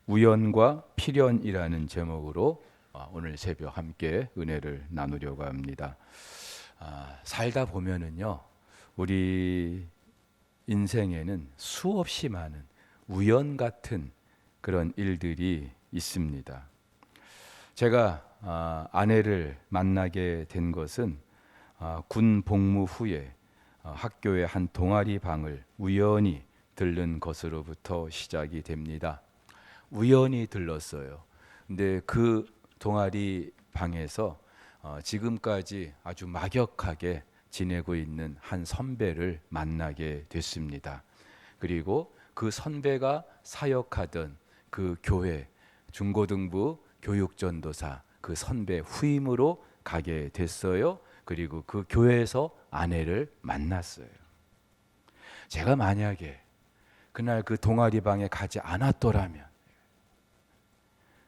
우연과 필연이라는 제목으로 오늘 새벽 함께 은혜를 나누려고 합니다. 살다 보면은요, 우리 인생에는 수없이 많은 우연 같은 그런 일들이 있습니다. 제가 아내를 만나게 된 것은 군 복무 후에 학교의 한 동아리 방을 우연히 들른 것으로부터 시작이 됩니다. 우연히 들렀어요. 근데 그 동아리 방에서 지금까지 아주 막역하게 지내고 있는 한 선배를 만나게 됐습니다. 그리고 그 선배가 사역하던 그 교회 중고등부 교육전도사 그 선배 후임으로 가게 됐어요. 그리고 그 교회에서 아내를 만났어요. 제가 만약에 그날 그 동아리 방에 가지 않았더라면,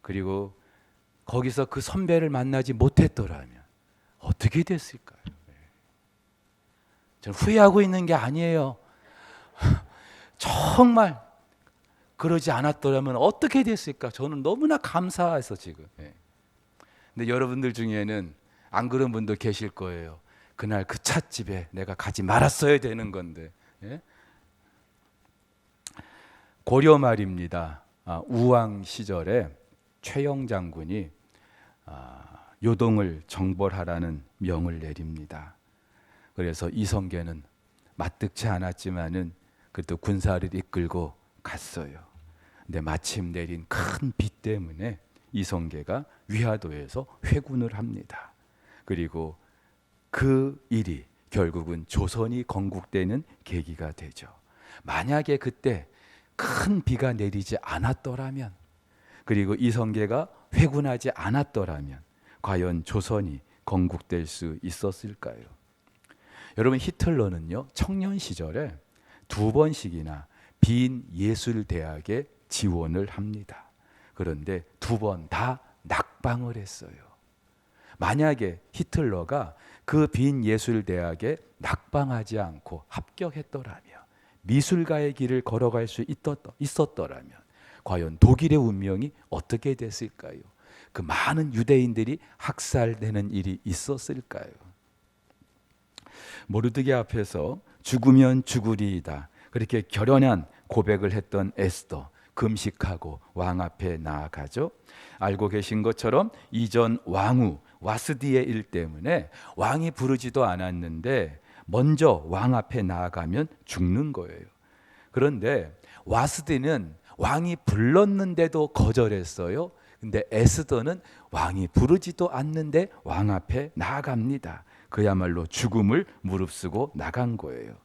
그리고 거기서 그 선배를 만나지 못했더라면 어떻게 됐을까요? 저는 후회하고 있는 게 아니에요. 정말 그러지 않았더라면 어떻게 됐을까? 저는 너무나 감사해서 지금. 근데 여러분들 중에는 안 그런 분도 계실 거예요. 그날 그 찻집에 내가 가지 말았어야 되는 건데. 고려 말입니다. 우왕 시절에 최영 장군이 요동을 정벌하라는 명을 내립니다. 그래서 이성계는 마뜩치 않았지만은 그래도 군사를 이끌고 갔어요. 근데 마침 내린 큰 비 때문에 이성계가 위화도에서 회군을 합니다. 그리고 그 일이 결국은 조선이 건국되는 계기가 되죠. 만약에 그때 큰 비가 내리지 않았더라면, 그리고 이성계가 회군하지 않았더라면 과연 조선이 건국될 수 있었을까요? 여러분, 히틀러는요, 청년 시절에 2번씩이나 빈 예술대학에 지원을 합니다. 그런데 2번 다 낙방을 했어요. 만약에 히틀러가 그 빈 예술대학에 낙방하지 않고 합격했더라면, 미술가의 길을 걸어갈 수 있었더라면 과연 독일의 운명이 어떻게 됐을까요? 그 많은 유대인들이 학살되는 일이 있었을까요? 모르드게 앞에서 죽으면 죽으리이다, 그렇게 결연한 고백을 했던 에스더, 금식하고 왕 앞에 나아가죠. 알고 계신 것처럼 이전 왕후 와스디의 일 때문에 왕이 부르지도 않았는데 먼저 왕 앞에 나아가면 죽는 거예요. 그런데 와스디는 왕이 불렀는데도 거절했어요. 근데 에스더는 왕이 부르지도 않는데 왕 앞에 나아갑니다. 그야말로 죽음을 무릅쓰고 나간 거예요.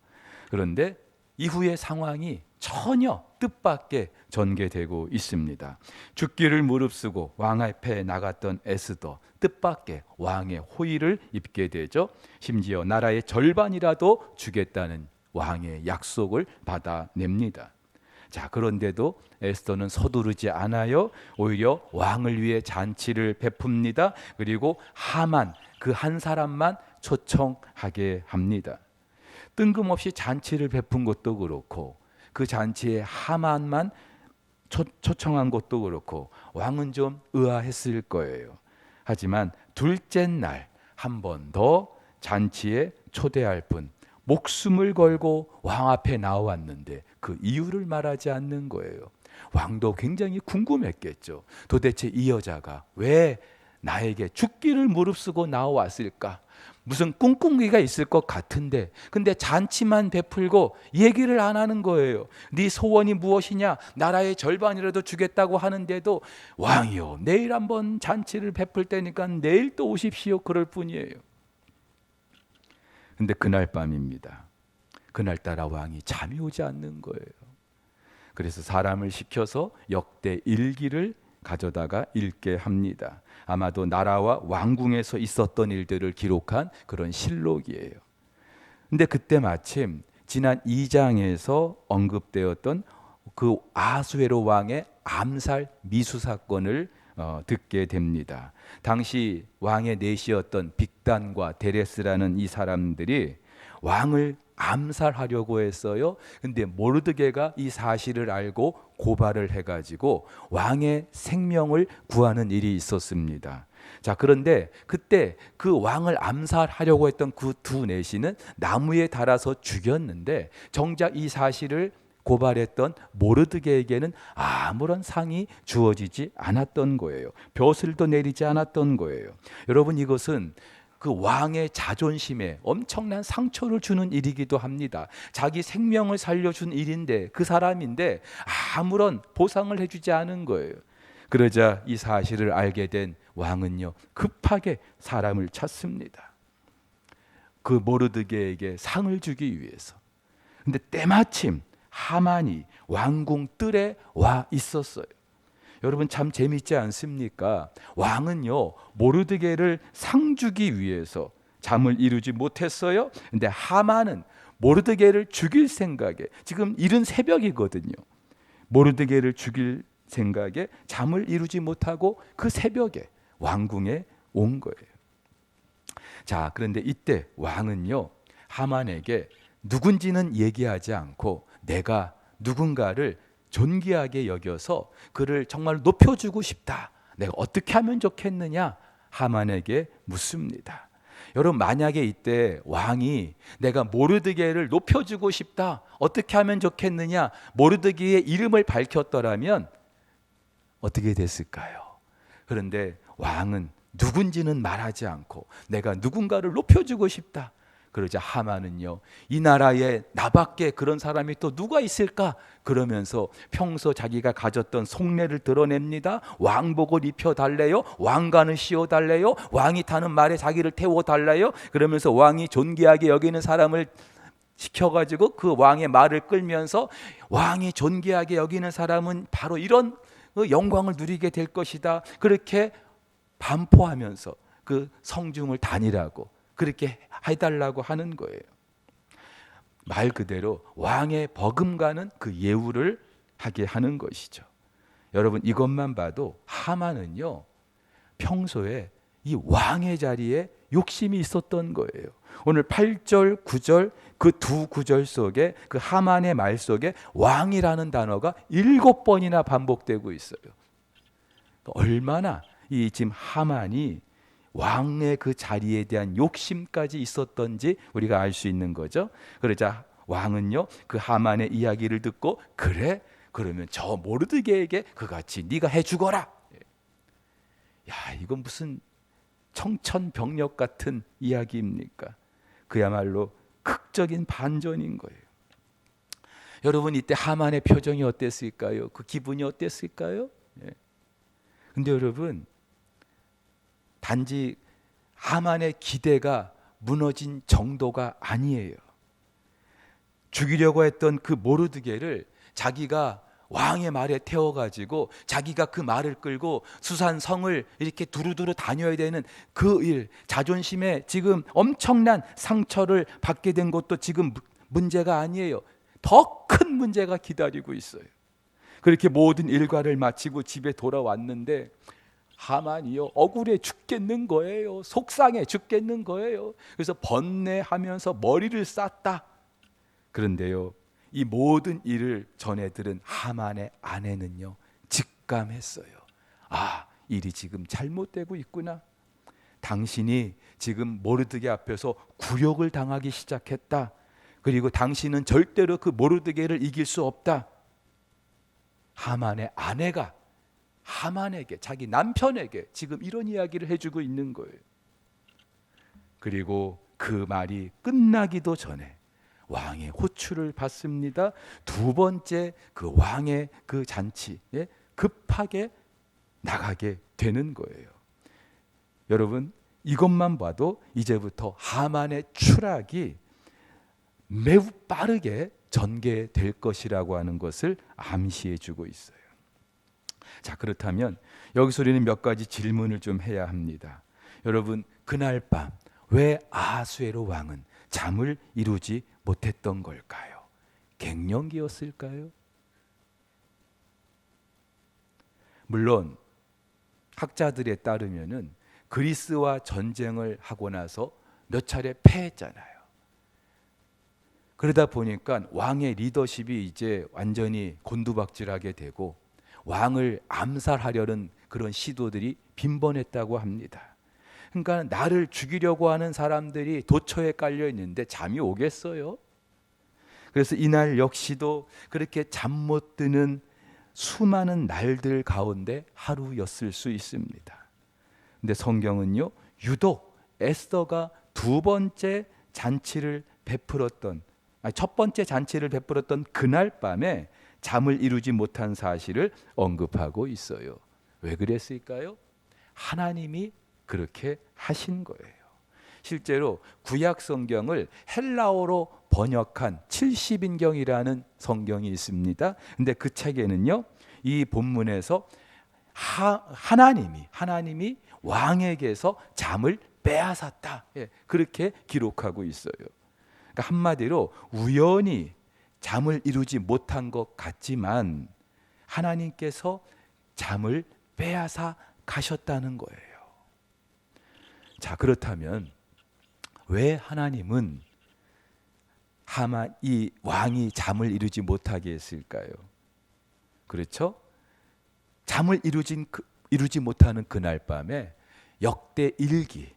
그런데 이후의 상황이 전혀 뜻밖의 전개되고 있습니다. 죽기를 무릅쓰고 왕 앞에 나갔던 에스더, 뜻밖의 왕의 호의를 입게 되죠. 심지어 나라의 절반이라도 주겠다는 왕의 약속을 받아냅니다. 자, 그런데도 에스더는 서두르지 않아요. 오히려 왕을 위해 잔치를 베풉니다. 그리고 하만, 그 한 사람만 초청하게 합니다. 뜬금없이 잔치를 베푼 것도 그렇고, 그 잔치에 하만만 초청한 것도 그렇고, 왕은 좀 의아했을 거예요. 하지만 둘째 날 한 번 더 잔치에 초대할 분, 목숨을 걸고 왕 앞에 나왔는데 그 이유를 말하지 않는 거예요. 왕도 굉장히 궁금했겠죠. 도대체 이 여자가 왜 나에게 죽기를 무릅쓰고 나왔을까? 무슨 꿍꿍이가 있을 것 같은데, 근데 잔치만 베풀고 얘기를 안 하는 거예요. 네 소원이 무엇이냐? 나라의 절반이라도 주겠다고 하는데도, 왕이요, 내일 한번 잔치를 베풀 테니까 내일 또 오십시오, 그럴 뿐이에요. 근데 그날 밤입니다. 그날따라 왕이 잠이 오지 않는 거예요. 그래서 사람을 시켜서 역대 일기를 가져다가 읽게 합니다. 아마도 나라와 왕궁에서 있었던 일들을 기록한 그런 실록이에요. 근데 그때 마침 지난 2장에서 언급되었던 그 아수에로 왕의 암살 미수 사건을 듣게 됩니다. 당시 왕의 내시였던 빅단과 데레스라는 이 사람들이 왕을 암살하려고 했어요. 근데 모르드게가 이 사실을 알고 고발을 해가지고 왕의 생명을 구하는 일이 있었습니다. 자, 그런데 그때 그 왕을 암살하려고 했던 그 두 내시는 나무에 달아서 죽였는데 정작 이 사실을 고발했던 모르드게에게는 아무런 상이 주어지지 않았던 거예요. 벼슬도 내리지 않았던 거예요. 여러분, 이것은 그 왕의 자존심에 엄청난 상처를 주는 일이기도 합니다. 자기 생명을 살려준 일인데, 그 사람인데 아무런 보상을 해주지 않은 거예요. 그러자 이 사실을 알게 된 왕은요, 급하게 사람을 찾습니다. 그 모르드게에게 상을 주기 위해서. 근데 때마침 하만이 왕궁 뜰에 와 있었어요. 여러분, 참 재밌지 않습니까? 왕은요, 모르드게를 상 주기 위해서 잠을 이루지 못했어요. 근데 하만은 모르드게를 죽일 생각에, 지금 이른 새벽이거든요. 모르드게를 죽일 생각에 잠을 이루지 못하고 그 새벽에 왕궁에 온 거예요. 자, 그런데 이때 왕은요, 하만에게 누군지는 얘기하지 않고 내가 누군가를 존귀하게 여겨서 그를 정말 높여주고 싶다. 내가 어떻게 하면 좋겠느냐? 하만에게 묻습니다. 여러분, 만약에 이때 왕이 내가 모르드게를 높여주고 싶다. 어떻게 하면 좋겠느냐? 모르드게의 이름을 밝혔더라면 어떻게 됐을까요? 그런데 왕은 누군지는 말하지 않고 내가 누군가를 높여주고 싶다. 그러자 하만은요, 이 나라에 나밖에 그런 사람이 또 누가 있을까? 그러면서 평소 자기가 가졌던 속내를 드러냅니다. 왕복을 입혀달래요. 왕관을 씌워달래요. 왕이 타는 말에 자기를 태워달래요. 그러면서 왕이 존귀하게 여기는 사람을 시켜가지고 그 왕의 말을 끌면서 왕이 존귀하게 여기는 사람은 바로 이런 영광을 누리게 될 것이다. 그렇게 반포하면서 그 성중을 다니라고 그렇게 해달라고 하는 거예요. 말 그대로 왕의 버금가는 그 예우를 하게 하는 것이죠. 여러분, 이것만 봐도 하만은요, 평소에 이 왕의 자리에 욕심이 있었던 거예요. 오늘 8절, 9절 그 두 구절 속에 그 하만의 말 속에 왕이라는 단어가 7번이나 반복되고 있어요. 얼마나 이 지금 하만이 왕의 그 자리에 대한 욕심까지 있었던지 우리가 알 수 있는 거죠. 그러자 왕은요, 그 하만의 이야기를 듣고 그래? 그러면 저 모르드게에게 그같이 네가 해주거라. 야, 이건 무슨 청천벽력 같은 이야기입니까? 그야말로 극적인 반전인 거예요. 여러분, 이때 하만의 표정이 어땠을까요? 그 기분이 어땠을까요? 근데 여러분, 단지 하만의 기대가 무너진 정도가 아니에요. 죽이려고 했던 그 모르드게를 자기가 왕의 말에 태워가지고 자기가 그 말을 끌고 수산성을 이렇게 두루두루 다녀야 되는 그 일, 자존심에 지금 엄청난 상처를 받게 된 것도 지금 문제가 아니에요. 더 큰 문제가 기다리고 있어요. 그렇게 모든 일과를 마치고 집에 돌아왔는데 하만이요, 억울해 죽겠는 거예요. 속상해 죽겠는 거예요. 그래서 번뇌하면서 머리를 쌌다. 그런데요, 이 모든 일을 전해 들은 하만의 아내는요, 직감했어요. 아, 일이 지금 잘못되고 있구나. 당신이 지금 모르드게 앞에서 굴욕을 당하기 시작했다. 그리고 당신은 절대로 그 모르드게를 이길 수 없다. 하만의 아내가 하만에게, 자기 남편에게 지금 이런 이야기를 해주고 있는 거예요. 그리고 그 말이 끝나기도 전에 왕의 호출을 받습니다. 두 번째 그 왕의 그 잔치에 급하게 나가게 되는 거예요. 여러분, 이것만 봐도 이제부터 하만의 추락이 매우 빠르게 전개될 것이라고 하는 것을 암시해 주고 있어요. 자, 그렇다면 여기서 우리는 몇 가지 질문을 좀 해야 합니다. 여러분, 그날 밤 왜 아하수에로 왕은 잠을 이루지 못했던 걸까요? 갱년기였을까요? 물론 학자들에 따르면은 그리스와 전쟁을 하고 나서 몇 차례 패했잖아요. 그러다 보니까 왕의 리더십이 이제 완전히 곤두박질하게 되고 왕을 암살하려는 그런 시도들이 빈번했다고 합니다. 그러니까 나를 죽이려고 하는 사람들이 도처에 깔려 있는데 잠이 오겠어요? 그래서 이날 역시도 그렇게 잠 못 드는 수많은 날들 가운데 하루였을 수 있습니다. 근데 성경은요, 유독 에스더가 첫 번째 잔치를 베풀었던 그날 밤에 잠을 이루지 못한 사실을 언급하고 있어요. 왜 그랬을까요? 하나님이 그렇게 하신 거예요. 실제로 구약 성경을 헬라어로 번역한 70인경이라는 성경이 있습니다. 근데 그 책에는요, 이 본문에서 하나님이 왕에게서 잠을 빼앗았다, 그렇게 기록하고 있어요. 그러니까 한마디로 우연히 잠을 이루지 못한 것 같지만 하나님께서 잠을 빼앗아 가셨다는 거예요. 자, 그렇다면 왜 하나님은 이 왕이 잠을 이루지 못하게 했을까요? 그렇죠? 잠을 이루지 못하는 그날 밤에 역대 일기,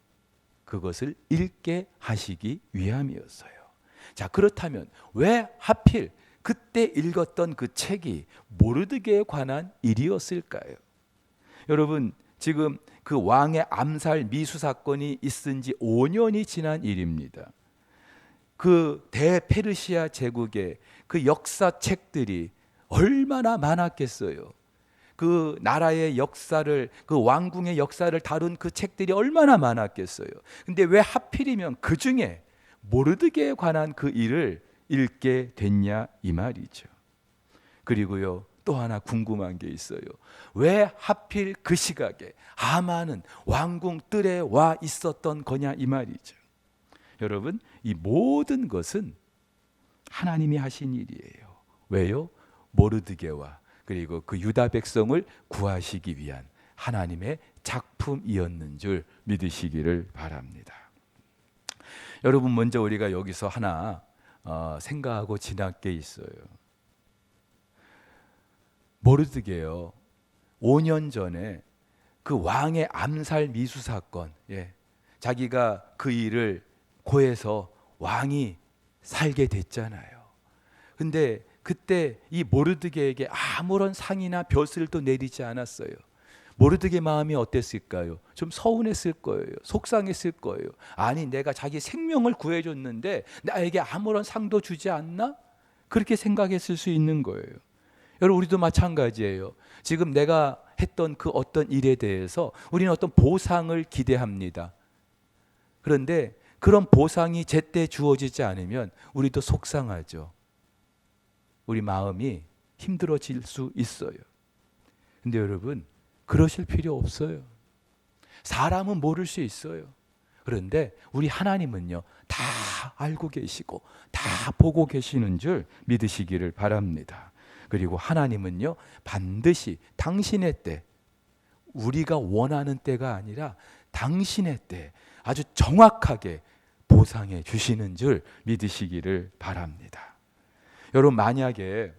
그것을 읽게 하시기 위함이었어요. 자, 그렇다면 왜 하필 그때 읽었던 그 책이 모르드게에 관한 일이었을까요? 여러분, 지금 그 왕의 암살 미수 사건이 있은 지 5년이 지난 일입니다. 그 대페르시아 제국의 그 역사책들이 얼마나 많았겠어요. 그 나라의 역사를, 그 왕궁의 역사를 다룬 그 책들이 얼마나 많았겠어요. 근데 왜 하필이면 그 중에 모르드게에 관한 그 일을 읽게 됐냐 이 말이죠. 그리고요, 또 하나 궁금한 게 있어요. 왜 하필 그 시각에 하만은 왕궁 뜰에 와 있었던 거냐 이 말이죠. 여러분, 이 모든 것은 하나님이 하신 일이에요. 왜요? 모르드게와 그리고 그 유다 백성을 구하시기 위한 하나님의 작품이었는 줄 믿으시기를 바랍니다. 여러분, 먼저 우리가 여기서 하나 생각하고 지날 게 있어요. 모르드게요, 5년 전에 그 왕의 암살 미수 사건, 자기가 그 일을 고해서 왕이 살게 됐잖아요. 근데 그때 이 모르드게에게 아무런 상이나 벼슬도 내리지 않았어요. 모르드게 마음이 어땠을까요? 좀 서운했을 거예요. 속상했을 거예요. 아니, 내가 자기 생명을 구해줬는데 나에게 아무런 상도 주지 않나? 그렇게 생각했을 수 있는 거예요. 여러분, 우리도 마찬가지예요. 지금 내가 했던 그 어떤 일에 대해서 우리는 어떤 보상을 기대합니다. 그런데 그런 보상이 제때 주어지지 않으면 우리도 속상하죠. 우리 마음이 힘들어질 수 있어요. 근데 여러분, 그러실 필요 없어요. 사람은 모를 수 있어요. 그런데 우리 하나님은요, 다 알고 계시고 다 보고 계시는 줄 믿으시기를 바랍니다. 그리고 하나님은요, 반드시 당신의 때, 우리가 원하는 때가 아니라 당신의 때 아주 정확하게 보상해 주시는 줄 믿으시기를 바랍니다. 여러분, 만약에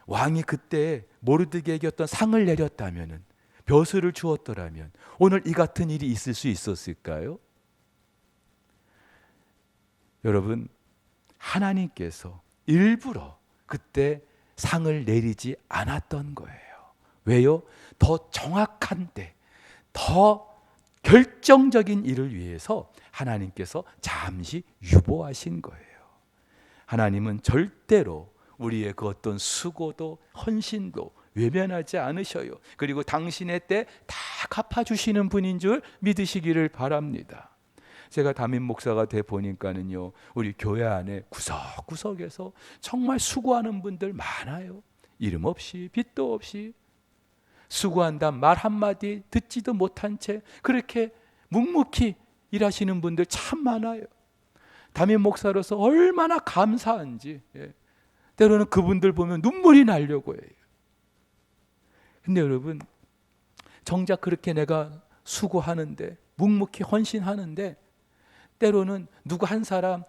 왕이 그때 모르드게에게 어떤 상을 내렸다면은, 벼슬을 주었더라면 오늘 이 같은 일이 있을 수 있었을까요? 여러분, 하나님께서 일부러 그때 상을 내리지 않았던 거예요. 왜요? 더 정확한 때, 더 결정적인 일을 위해서 하나님께서 잠시 유보하신 거예요. 하나님은 절대로 우리의 그 어떤 수고도 헌신도 외면하지 않으셔요. 그리고 당신의 때 다 갚아주시는 분인 줄 믿으시기를 바랍니다. 제가 담임 목사가 돼 보니까는요, 우리 교회 안에 구석구석에서 정말 수고하는 분들 많아요. 이름 없이 빚도 없이 수고한다 말 한마디 듣지도 못한 채 그렇게 묵묵히 일하시는 분들 참 많아요. 담임 목사로서 얼마나 감사한지, 때로는 그분들 보면 눈물이 나려고 해요. 근데 여러분, 정작 그렇게 내가 수고하는데 묵묵히 헌신하는데 때로는 누구 한 사람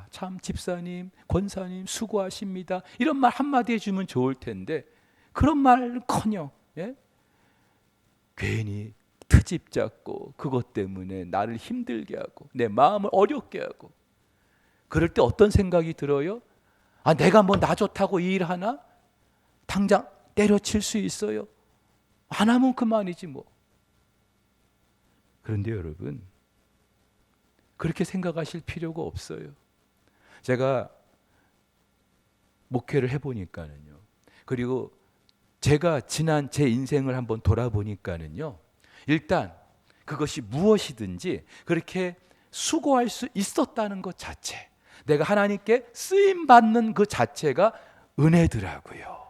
참 집사님, 권사님 수고하십니다 이런 말 한마디 해주면 좋을 텐데 그런 말은커녕 괜히 트집 잡고 그것 때문에 나를 힘들게 하고 내 마음을 어렵게 하고 그럴 때 어떤 생각이 들어요? 내가 뭐 나 좋다고 이 일 하나? 당장 때려칠 수 있어요. 안 하면 그만이지 뭐. 그런데 여러분 그렇게 생각하실 필요가 없어요. 제가 목회를 해보니까는요. 그리고 제가 지난 제 인생을 한번 돌아보니까는요. 일단 그것이 무엇이든지 그렇게 수고할 수 있었다는 것 자체, 내가 하나님께 쓰임받는 그 자체가 은혜더라고요.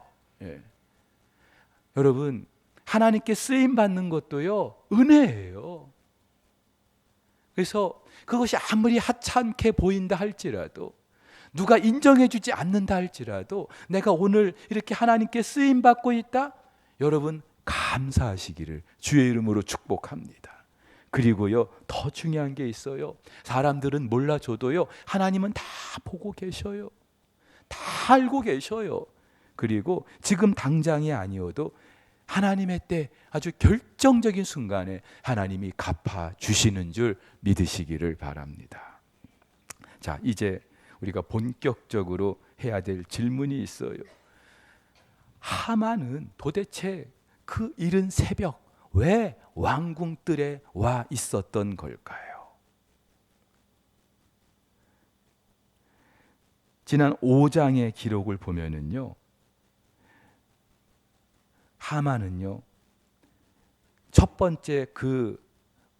여러분 하나님께 쓰임받는 것도요 은혜예요. 그래서 그것이 아무리 하찮게 보인다 할지라도 누가 인정해주지 않는다 할지라도 내가 오늘 이렇게 하나님께 쓰임받고 있다? 여러분 감사하시기를 주의 이름으로 축복합니다. 그리고요 더 중요한 게 있어요. 사람들은 몰라줘도요 하나님은 다 보고 계셔요. 다 알고 계셔요. 그리고 지금 당장이 아니어도 하나님의 때 아주 결정적인 순간에 하나님이 갚아주시는 줄 믿으시기를 바랍니다. 자, 이제 우리가 본격적으로 해야 될 질문이 있어요. 하만은 도대체 그 이른 새벽 왜 왕궁 뜰에 와 있었던 걸까요? 지난 5장의 기록을 보면은요, 하만은요, 첫 번째 그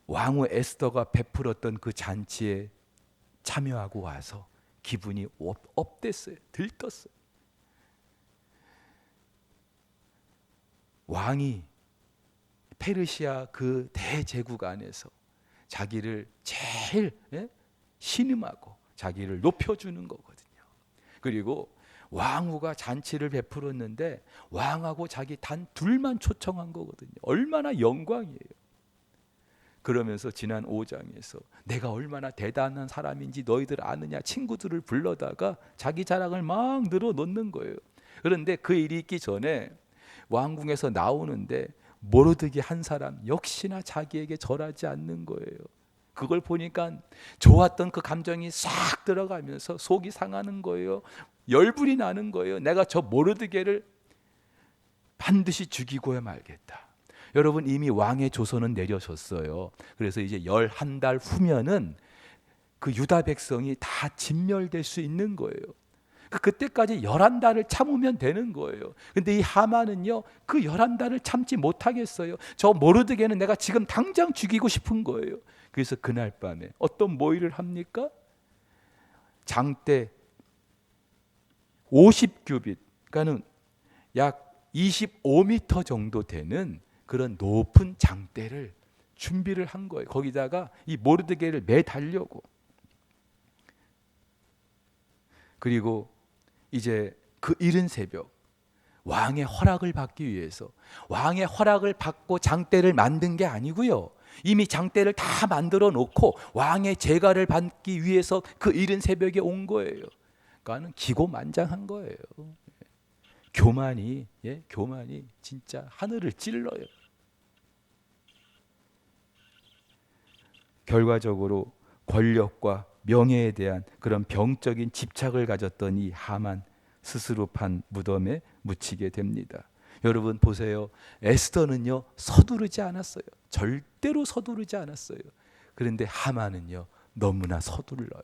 왕후 에스더가 베풀었던 그 잔치에 참여하고 와서 기분이 업됐어요. 들떴어요. 왕이 페르시아 그 대제국 안에서 자기를 제일 신음하고 자기를 높여주는 거거든요. 그리고 왕후가 잔치를 베풀었는데 왕하고 자기 단 둘만 초청한 거거든요. 얼마나 영광이에요. 그러면서 지난 5장에서 내가 얼마나 대단한 사람인지 너희들 아느냐 친구들을 불러다가 자기 자랑을 막 늘어놓는 거예요. 그런데 그 일이 있기 전에 왕궁에서 나오는데 모르드게 한 사람 역시나 자기에게 절하지 않는 거예요. 그걸 보니까 좋았던 그 감정이 싹 들어가면서 속이 상하는 거예요. 열불이 나는 거예요. 내가 저 모르드게를 반드시 죽이고야 말겠다. 여러분 이미 왕의 조선은 내려졌어요. 그래서 이제 11달 후면은 그 유다 백성이 다 진멸될 수 있는 거예요. 그때까지 11달을 참으면 되는 거예요. 근데 이 하만은요 그 11달을 참지 못하겠어요. 저 모르드게는 내가 지금 당장 죽이고 싶은 거예요. 그래서 그날 밤에 어떤 모의를 합니까? 장대 50규빗, 그러니까는 약 25m 정도 되는 그런 높은 장대를 준비를 한 거예요. 거기다가 이 모르드게를 매달려고. 그리고 이제 그 이른 새벽 왕의 허락을 받기 위해서, 왕의 허락을 받고 장대를 만든 게 아니고요, 이미 장대를 다 만들어 놓고 왕의 제가를 받기 위해서 그 이른 새벽에 온 거예요. 그러니까는 기고만장한 거예요. 교만이 진짜 하늘을 찔러요. 결과적으로 권력과 명예에 대한 그런 병적인 집착을 가졌던 이 하만, 스스로 판 무덤에 묻히게 됩니다. 여러분 보세요. 에스더는요 서두르지 않았어요. 절대로 서두르지 않았어요. 그런데 하만은요 너무나 서둘러요.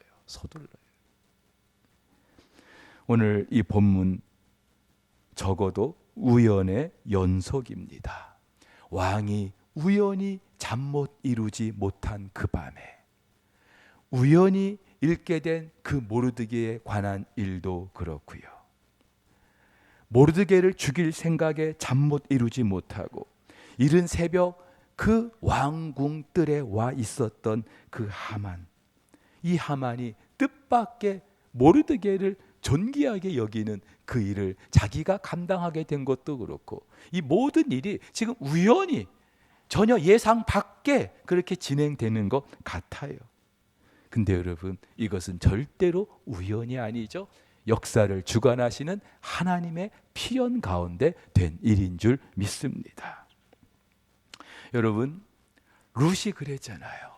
오늘 이 본문 적어도 우연의 연속입니다. 왕이 우연히 잠 못 이루지 못한 그 밤에 우연히 읽게 된 그 모르드게에 관한 일도 그렇고요. 모르드게를 죽일 생각에 잠 못 이루지 못하고 이른 새벽 그 왕궁 뜰에 와 있었던 그 하만, 이 하만이 뜻밖의 모르드게를 존귀하게 여기는 그 일을 자기가 감당하게 된 것도 그렇고, 이 모든 일이 지금 우연히 전혀 예상 밖에 그렇게 진행되는 것 같아요. 근데 여러분, 이것은 절대로 우연이 아니죠. 역사를 주관하시는 하나님의 필연 가운데 된 일인 줄 믿습니다. 여러분, 룻이 그랬잖아요.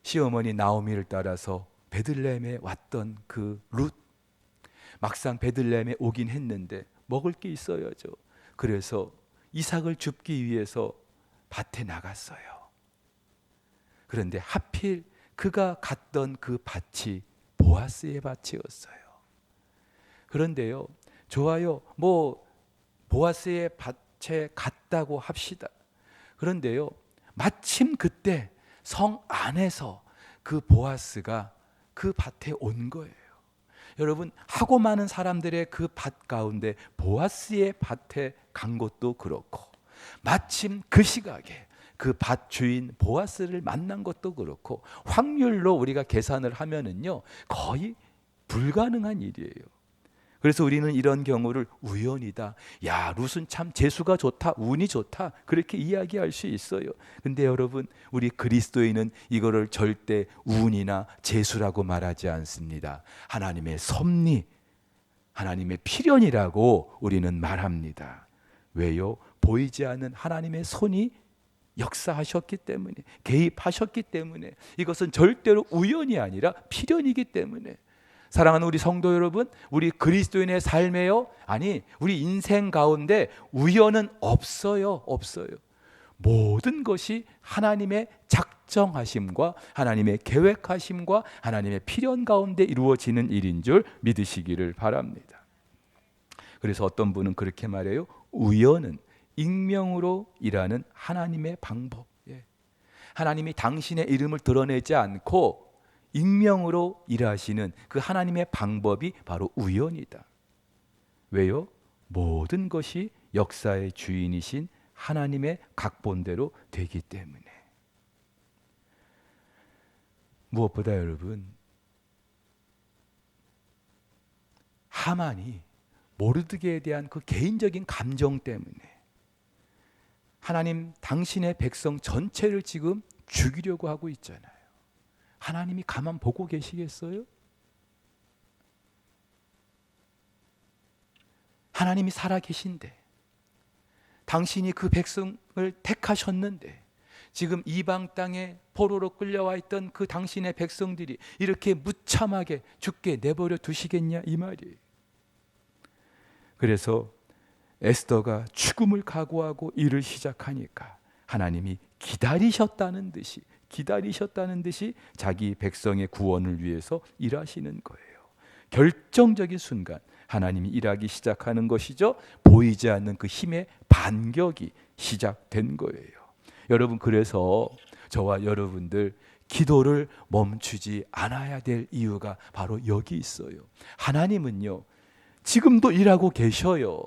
시어머니 나오미를 따라서 베들레헴에 왔던 그 룻, 막상 베들레헴에 오긴 했는데 먹을 게 있어야죠. 그래서 이삭을 줍기 위해서 밭에 나갔어요. 그런데 하필 그가 갔던 그 밭이 보아스의 밭이었어요. 그런데요, 좋아요, 뭐 보아스의 밭에 갔다고 합시다. 그런데요, 마침 그때 성 안에서 그 보아스가 그 밭에 온 거예요. 여러분, 하고 많은 사람들의 그 밭 가운데 보아스의 밭에 간 것도 그렇고, 마침 그 시각에 그 밭 주인 보아스를 만난 것도 그렇고, 확률로 우리가 계산을 하면은요, 거의 불가능한 일이에요. 그래서 우리는 이런 경우를 우연이다, 야, 룻은 참 재수가 좋다, 운이 좋다, 그렇게 이야기할 수 있어요. 근데 여러분, 우리 그리스도인은 이거를 절대 운이나 재수라고 말하지 않습니다. 하나님의 섭리, 하나님의 필연이라고 우리는 말합니다. 왜요? 보이지 않는 하나님의 손이 역사하셨기 때문에, 개입하셨기 때문에, 이것은 절대로 우연이 아니라 필연이기 때문에. 사랑하는 우리 성도 여러분, 우리 그리스도인의 삶에요, 아니 우리 인생 가운데 우연은 없어요. 모든 것이 하나님의 작정하심과 하나님의 계획하심과 하나님의 필연 가운데 이루어지는 일인 줄 믿으시기를 바랍니다. 그래서 어떤 분은 그렇게 말해요. 우연은 익명으로 일하는 하나님의 방법. 하나님이 당신의 이름을 드러내지 않고 익명으로 일하시는 그 하나님의 방법이 바로 우연이다. 왜요? 모든 것이 역사의 주인이신 하나님의 각본대로 되기 때문에. 무엇보다 여러분, 하만이 모르드게에 대한 그 개인적인 감정 때문에 하나님 당신의 백성 전체를 지금 죽이려고 하고 있잖아요. 하나님이 가만 보고 계시겠어요? 하나님이 살아계신데, 당신이 그 백성을 택하셨는데, 지금 이방 땅에 포로로 끌려와 있던 그 당신의 백성들이 이렇게 무참하게 죽게 내버려 두시겠냐, 이 말이에요. 그래서 에스더가 죽음을 각오하고 일을 시작하니까 하나님이 기다리셨다는 듯이 자기 백성의 구원을 위해서 일하시는 거예요. 결정적인 순간 하나님이 일하기 시작하는 것이죠. 보이지 않는 그 힘의 반격이 시작된 거예요. 여러분, 그래서 저와 여러분들 기도를 멈추지 않아야 될 이유가 바로 여기 있어요. 하나님은요, 지금도 일하고 계셔요.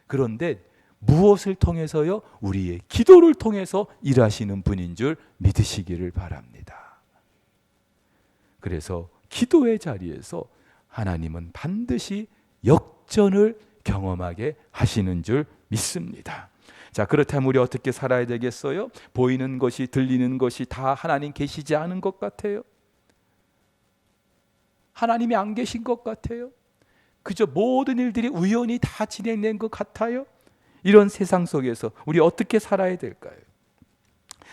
그런데 무엇을 통해서요? 우리의 기도를 통해서 일하시는 분인 줄 믿으시기를 바랍니다. 그래서 기도의 자리에서 하나님은 반드시 역전을 경험하게 하시는 줄 믿습니다. 자, 그렇다면 우리 어떻게 살아야 되겠어요? 보이는 것이, 들리는 것이 다 하나님 계시지 않은 것 같아요? 하나님이 안 계신 것 같아요? 그저 모든 일들이 우연히 다 진행된 것 같아요? 이런 세상 속에서 우리 어떻게 살아야 될까요?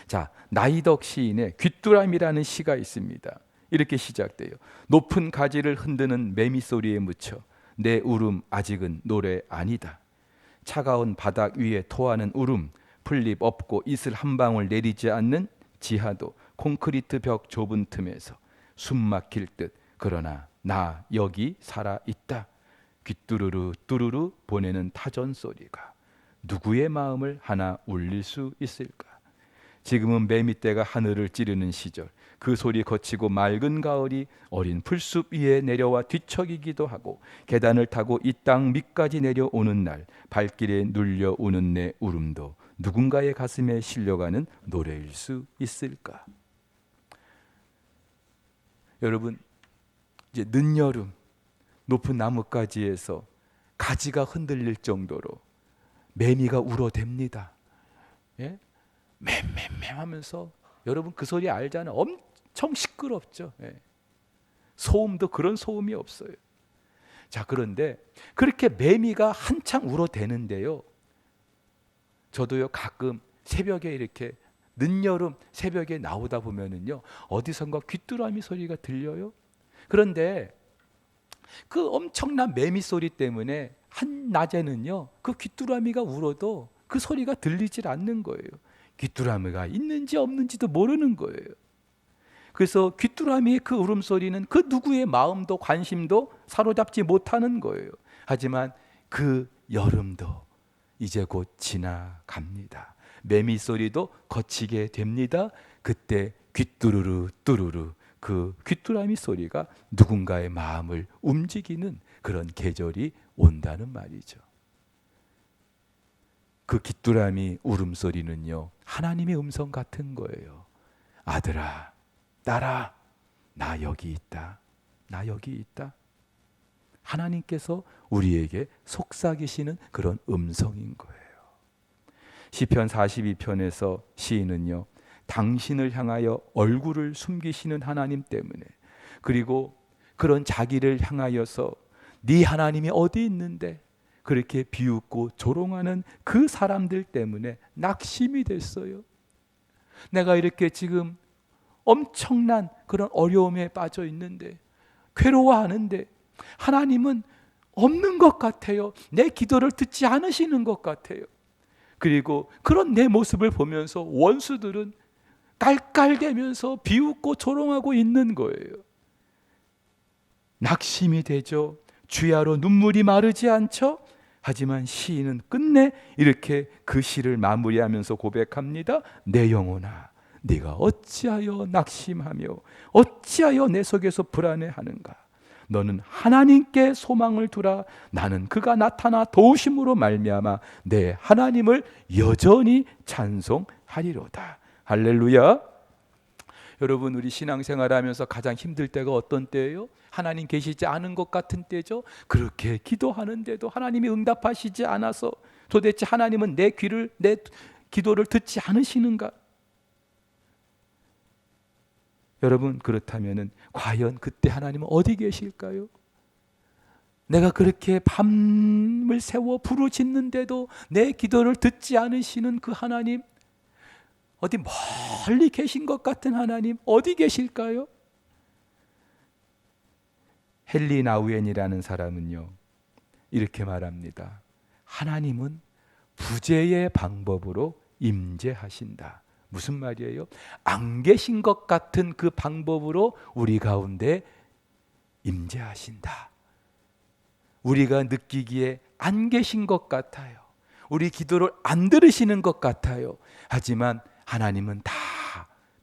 자, 나이덕 시인의 귀뚜라미라는 시가 있습니다. 이렇게 시작돼요. 높은 가지를 흔드는 매미 소리에 묻혀 내 울음 아직은 노래 아니다. 차가운 바닥 위에 토하는 울음, 풀잎 없고 이슬 한 방울 내리지 않는 지하도 콘크리트 벽 좁은 틈에서 숨 막힐 듯 그러나 나 여기 살아 있다. 귀뚜루루 뚜루루 보내는 타전 소리가 누구의 마음을 하나 울릴 수 있을까? 지금은 매미떼가 하늘을 찌르는 시절, 그 소리 거치고 맑은 가을이 어린 풀숲 위에 내려와 뒤척이기도 하고 계단을 타고 이 땅 밑까지 내려오는 날 발길에 눌려 우는 내 울음도 누군가의 가슴에 실려가는 노래일 수 있을까? 여러분, 이제 늦여름 높은 나뭇가지에서 가지가 흔들릴 정도로 매미가 울어댑니다. 예? 맴맴맴 하면서, 여러분 그 소리 알잖아요. 엄청 시끄럽죠. 예. 소음도 그런 소음이 없어요. 자, 그런데 그렇게 매미가 한창 울어대는데요, 저도요 가끔 새벽에 이렇게 늦여름 새벽에 나오다 보면은요 어디선가 귀뚜라미 소리가 들려요. 그런데 그 엄청난 매미 소리 때문에 한낮에는요 그 귀뚜라미가 울어도 그 소리가 들리질 않는 거예요. 귀뚜라미가 있는지 없는지도 모르는 거예요. 그래서 귀뚜라미의 그 울음소리는 그 누구의 마음도 관심도 사로잡지 못하는 거예요. 하지만 그 여름도 이제 곧 지나갑니다. 매미 소리도 거치게 됩니다. 그때 귀뚜루루 뚜루루 그 귀뚜라미 소리가 누군가의 마음을 움직이는 그런 계절이 온다는 말이죠. 그 귀뚜라미 울음소리는요 하나님의 음성 같은 거예요. 아들아, 딸아, 나 여기 있다. 나 여기 있다. 하나님께서 우리에게 속삭이시는 그런 음성인 거예요. 시편 42편에서 시인은요 당신을 향하여 얼굴을 숨기시는 하나님 때문에, 그리고 그런 자기를 향하여서 네 하나님이 어디 있는데 그렇게 비웃고 조롱하는 그 사람들 때문에 낙심이 됐어요. 내가 이렇게 지금 엄청난 그런 어려움에 빠져 있는데, 괴로워하는데 하나님은 없는 것 같아요. 내 기도를 듣지 않으시는 것 같아요. 그리고 그런 내 모습을 보면서 원수들은 깔깔대면서 비웃고 조롱하고 있는 거예요. 낙심이 되죠. 주야로 눈물이 마르지 않죠. 하지만 시인은 끝내 이렇게 그 시를 마무리하면서 고백합니다. 내 영혼아, 네가 어찌하여 낙심하며 어찌하여 내 속에서 불안해하는가. 너는 하나님께 소망을 두라. 나는 그가 나타나 도우심으로 말미암아 내 하나님을 여전히 찬송하리로다. 할렐루야. 여러분, 우리 신앙생활하면서 가장 힘들 때가 어떤 때예요? 하나님 계시지 않은 것 같은 때죠. 그렇게 기도하는데도 하나님이 응답하시지 않아서 도대체 하나님은 내 기도를 듣지 않으시는가? 여러분, 그렇다면은 과연 그때 하나님은 어디 계실까요? 내가 그렇게 밤을 새워 부르짖는데도 내 기도를 듣지 않으시는 그 하나님, 어디 멀리 계신 것 같은 하나님 어디 계실까요? 헨리 나우엔이라는 사람은요 이렇게 말합니다. 하나님은 부재의 방법으로 임재하신다. 무슨 말이에요? 안 계신 것 같은 그 방법으로 우리 가운데 임재하신다. 우리가 느끼기에 안 계신 것 같아요. 우리 기도를 안 들으시는 것 같아요. 하지만 하나님은 다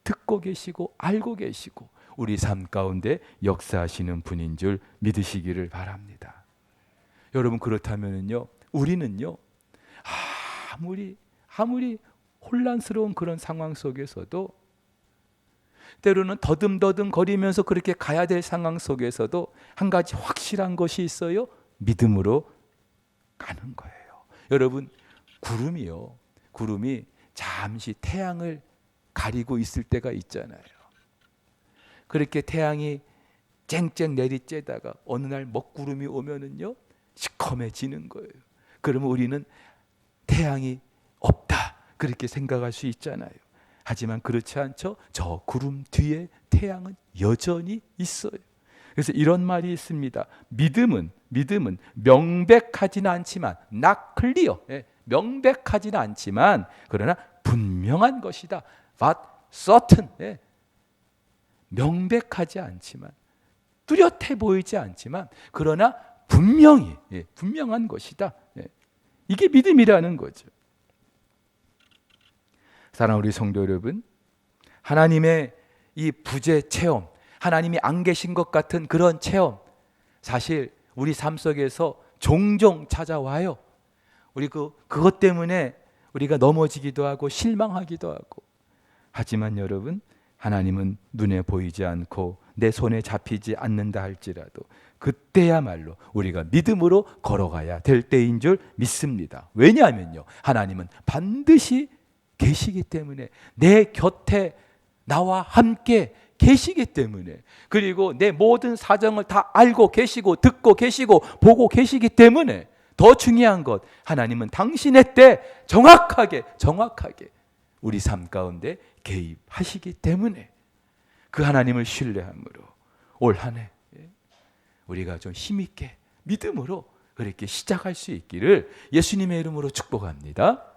듣고 계시고 알고 계시고 우리 삶 가운데 역사하시는 분인 줄 믿으시기를 바랍니다. 여러분, 그렇다면요 우리는요 아무리 혼란스러운 그런 상황 속에서도, 때로는 더듬더듬 거리면서 그렇게 가야 될 상황 속에서도 한 가지 확실한 것이 있어요. 믿음으로 가는 거예요. 여러분, 구름이 잠시 태양을 가리고 있을 때가 있잖아요. 그렇게 태양이 쨍쨍 내리쬐다가 어느 날 먹구름이 오면은요 시커매지는 거예요. 그러면 우리는 태양이 없다 그렇게 생각할 수 있잖아요. 하지만 그렇지 않죠. 저 구름 뒤에 태양은 여전히 있어요. 그래서 이런 말이 있습니다. 믿음은 명백하지는 않지만 not clear, 명백하지는 않지만 그러나 분명한 것이다. But certain, 명백하지 않지만 뚜렷해 보이지 않지만 그러나 분명히 분명한 것이다. 이게 믿음이라는 거죠. 사랑하는 우리 성도 여러분, 하나님의 이 부재 체험, 하나님이 안 계신 것 같은 그런 체험, 사실 우리 삶 속에서 종종 찾아와요. 우리 그것 때문에 우리가 넘어지기도 하고 실망하기도 하고. 하지만 여러분, 하나님은 눈에 보이지 않고 내 손에 잡히지 않는다 할지라도 그때야말로 우리가 믿음으로 걸어가야 될 때인 줄 믿습니다. 왜냐하면요, 하나님은 반드시 계시기 때문에 내 곁에 나와 함께 계시기 때문에, 그리고 내 모든 사정을 다 알고 계시고 듣고 계시고 보고 계시기 때문에, 더 중요한 것, 하나님은 당신의 때 정확하게 우리 삶 가운데 개입하시기 때문에, 그 하나님을 신뢰함으로 올 한 해 우리가 좀 힘있게 믿음으로 그렇게 시작할 수 있기를 예수님의 이름으로 축복합니다.